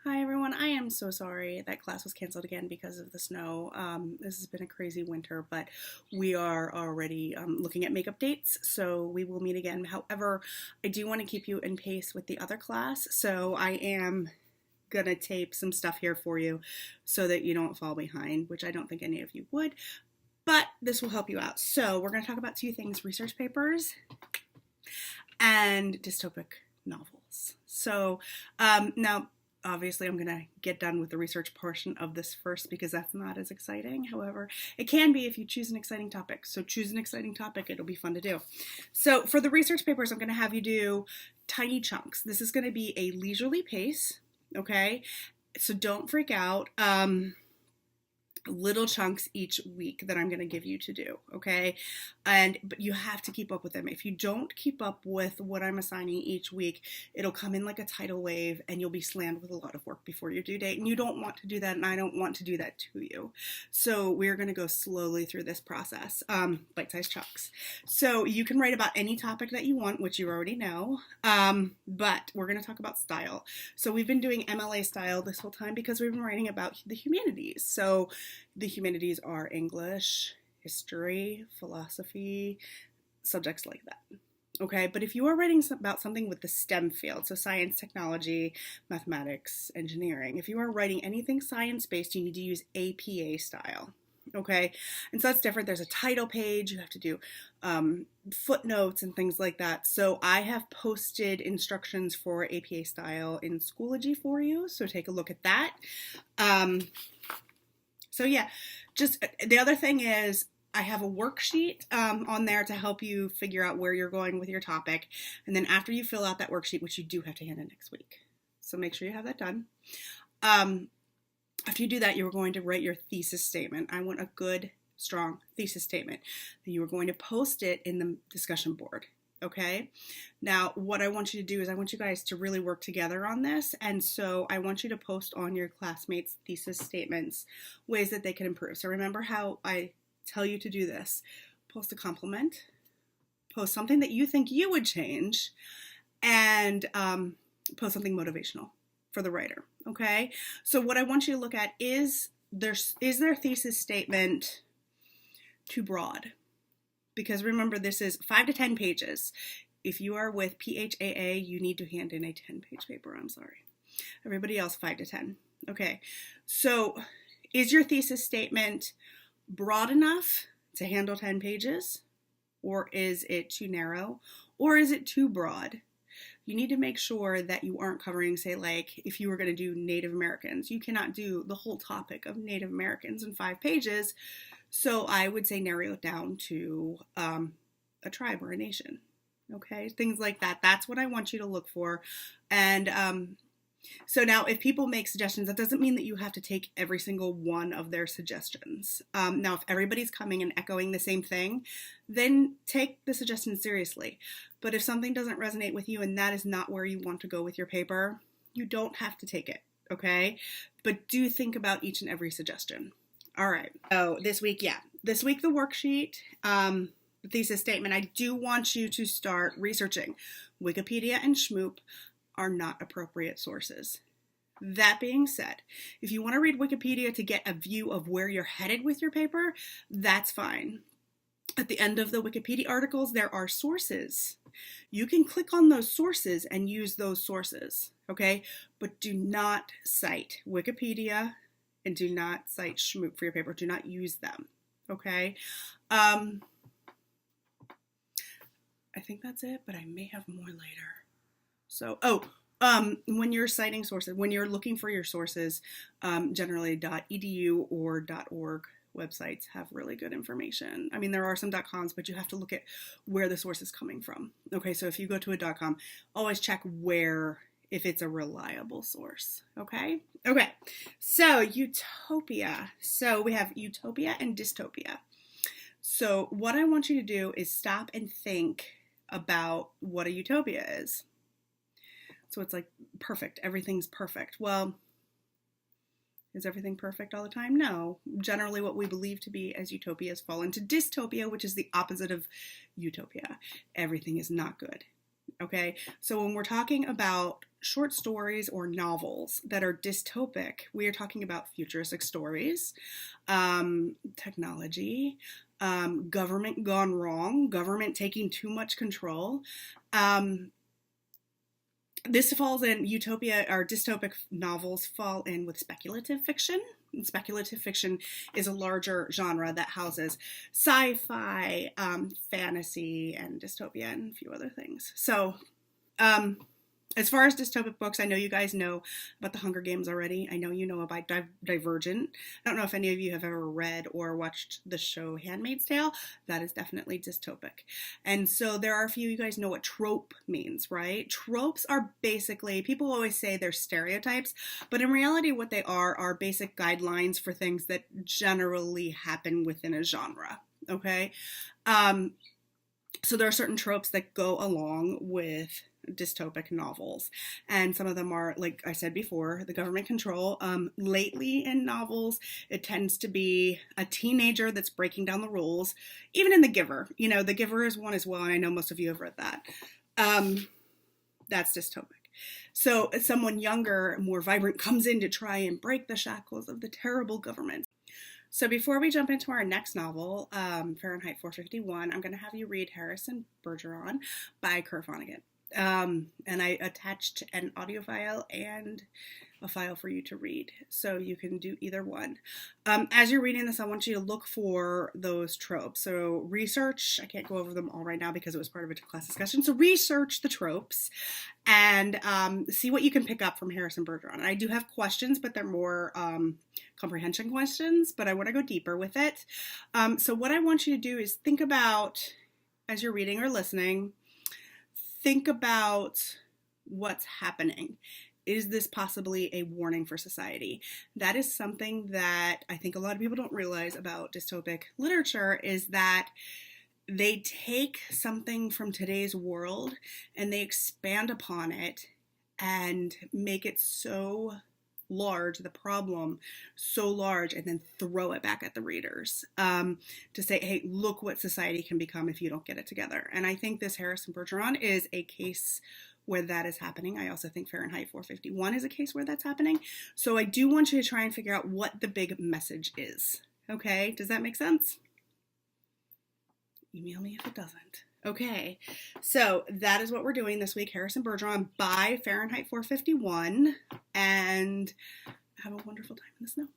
Hi everyone, I am so sorry that class was canceled again because of the snow. This has been a crazy winter, but we are already looking at makeup dates, so we will meet again. However, I do want to keep you in pace with the other class, so I am gonna tape some stuff here for you so that you don't fall behind, which I don't think any of you would, but this will help you out. So we're gonna talk about two things: research papers and dystopic novels. So now obviously I'm going to get done with the research portion of this first because that's not as exciting. However, it can be if you choose an exciting topic. So choose an exciting topic. It'll be fun to do. So for the research papers, I'm going to have you do tiny chunks. This is going to be a leisurely pace. Okay. So don't freak out. Little chunks each week that I'm going to give you to do, okay? But you have to keep up with them. If you don't keep up with what I'm assigning each week, it'll come in like a tidal wave and you'll be slammed with a lot of work before your due date, and you don't want to do that, and I don't want to do that to you. So we're going to go slowly through this process, bite-sized chunks. So you can write about any topic that you want, which you already know, but we're going to talk about style. So we've been doing MLA style this whole time because we've been writing about the humanities. So the humanities are English, history, philosophy, subjects like that. Okay, but if you are writing about something with the STEM field, so science, technology, mathematics, engineering, if you are writing anything science-based, you need to use APA style. Okay, and so that's different. There's a title page, you have to do footnotes and things like that. So I have posted instructions for APA style in Schoology for you, so take a look at that. So yeah, just the other thing is I have a worksheet on there to help you figure out where you're going with your topic. And then after you fill out that worksheet, which you do have to hand in next week, so make sure you have that done. After you do that, you're going to write your thesis statement. I want a good, strong thesis statement. You are going to post it in the discussion board. Okay, now what I want you to do is I want you guys to really work together on this, and so I want you to post on your classmates' thesis statements ways that they can improve. So remember how I tell you to do this. Post a compliment, post something that you think you would change, and post something motivational for the writer. Okay, so what I want you to look at is their thesis statement too broad? Because remember, this is 5 to 10 pages. If you are with PHAA, you need to hand in a 10-page paper. I'm sorry. Everybody else, 5 to 10. Okay, so is your thesis statement broad enough to handle 10 pages? Or is it too narrow? Or is it too broad? You need to make sure that you aren't covering, say, like if you were going to do Native Americans, you cannot do the whole topic of Native Americans in 5 pages. So I would say narrow it down to a tribe or a nation. Okay, things like that. That's what I want you to look for. And so now if people make suggestions, that doesn't mean that you have to take every single one of their suggestions. Now, if everybody's coming and echoing the same thing, then take the suggestion seriously. But if something doesn't resonate with you and that is not where you want to go with your paper, you don't have to take it, okay? But do think about each and every suggestion. All right, so this week the worksheet, the thesis statement, I do want you to start researching. Wikipedia and Schmoop are not appropriate sources. That being said, if you want to read Wikipedia to get a view of where you're headed with your paper, that's fine. At the end of the Wikipedia articles, there are sources. You can click on those sources and use those sources, okay? But do not cite Wikipedia and do not cite Schmoop for your paper. Do not use them, okay? I think that's it, but I may have more later. So, when you're citing sources, when you're looking for your sources, generally .edu or .org websites have really good information. I mean, there are some .coms, but you have to look at where the source is coming from. Okay, so if you go to a .com, always check if it's a reliable source, okay? Okay, so utopia. So we have utopia and dystopia. So what I want you to do is stop and think about what a utopia is. So it's like perfect, everything's perfect. Well, is everything perfect all the time? No. Generally what we believe to be as utopias fall into dystopia, which is the opposite of utopia. Everything is not good. Okay, so when we're talking about short stories or novels that are dystopic, we are talking about futuristic stories, technology, government gone wrong, government taking too much control. Um, this falls in utopia, or dystopic novels fall in with speculative fiction. And speculative fiction is a larger genre that houses sci-fi, fantasy, and dystopia, and a few other things. So, um, as far as dystopic books, I know you guys know about the Hunger Games already. I know you know about Divergent. I don't know if any of you have ever read or watched the show Handmaid's Tale. That is definitely dystopic. And so there are a few, you guys know what trope means, right? Tropes are basically, people always say they're stereotypes, but in reality what they are basic guidelines for things that generally happen within a genre, okay? So there are certain tropes that go along with dystopic novels, and some of them are, like I said before, the government control. Lately in novels, it tends to be a teenager that's breaking down the rules. Even in The Giver, you know, The Giver is one as well, and I know most of you have read that. That's dystopic. So someone younger, more vibrant, comes in to try and break the shackles of the terrible government. So before we jump into our next novel, Fahrenheit 451, I'm going to have you read Harrison Bergeron by Kurt Vonnegut. And I attached an audio file and a file for you to read, so you can do either one. As you're reading this, I want you to look for those tropes. So research, I can't go over them all right now because it was part of a class discussion, so research the tropes and see what you can pick up from Harrison Bergeron. And I do have questions, but they're more comprehension questions, but I want to go deeper with it. So what I want you to do is think about, as you're reading or listening, think about what's happening. Is this possibly a warning for society? That is something that I think a lot of people don't realize about dystopic literature, is that they take something from today's world and they expand upon it and make it so large, the problem so large, and then throw it back at the readers to say, hey, look what society can become if you don't get it together. And I think this Harrison Bergeron is a case where that is happening. I also think Fahrenheit 451 is a case where that's happening. So I do want you to try and figure out what the big message is. Okay, does that make sense? Email me if it doesn't. Okay, so that is what we're doing this week. Harrison Bergeron by Fahrenheit 451, and have a wonderful time in the snow.